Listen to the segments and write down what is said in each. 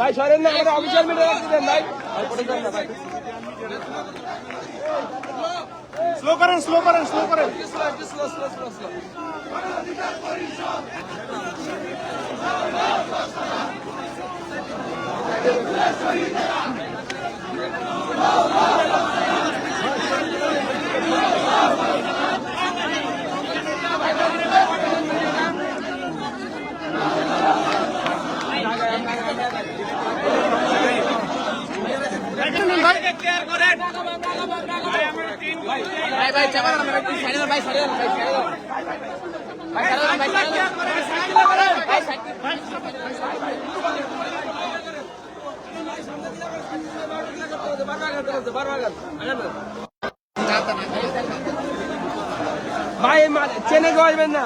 ভাই সরেন না, আমাদের অফিসিয়াল মিডিয়া দিবেন ভাই। স্লো করেন, স্লো করেন, স্লো করেন, স্লো স্লো স্লো স্লো। ভাই চাপান ভাই সাইড ভাই সাইড ভাই সাইড ভাই সাইড ভাই সাইড ভাই চেনে কেউ আসবেন না।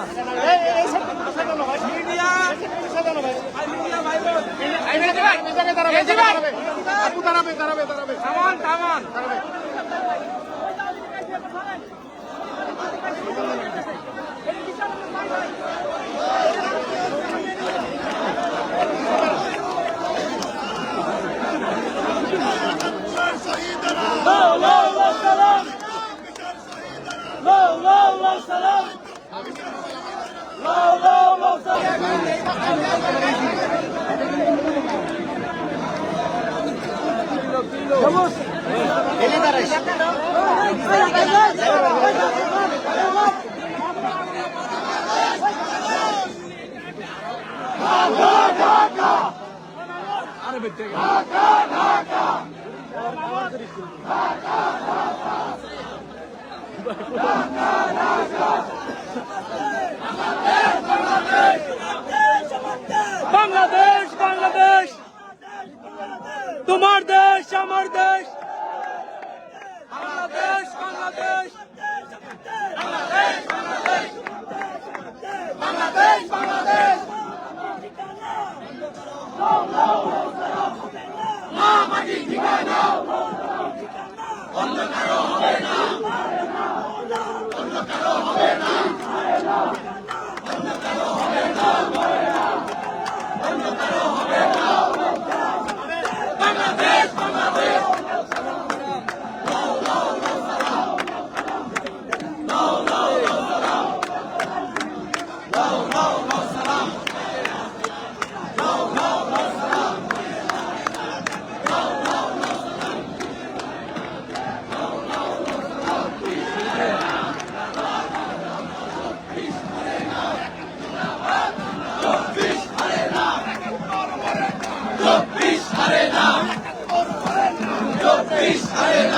বাংলাদেশ বাংলাদেশ তোমার দেশ আমার দেশ, বাংলাদেশ বাংলাদেশ বাংলাদেশ বাংলাদেশ মাটির ঠিকানা অন্য কারো হবে না, অন্য কারো হবে না, অন্য কারো হবে না, অন্য কারো হবে না। বাংলাদেশ বাংলাদেশ Peace,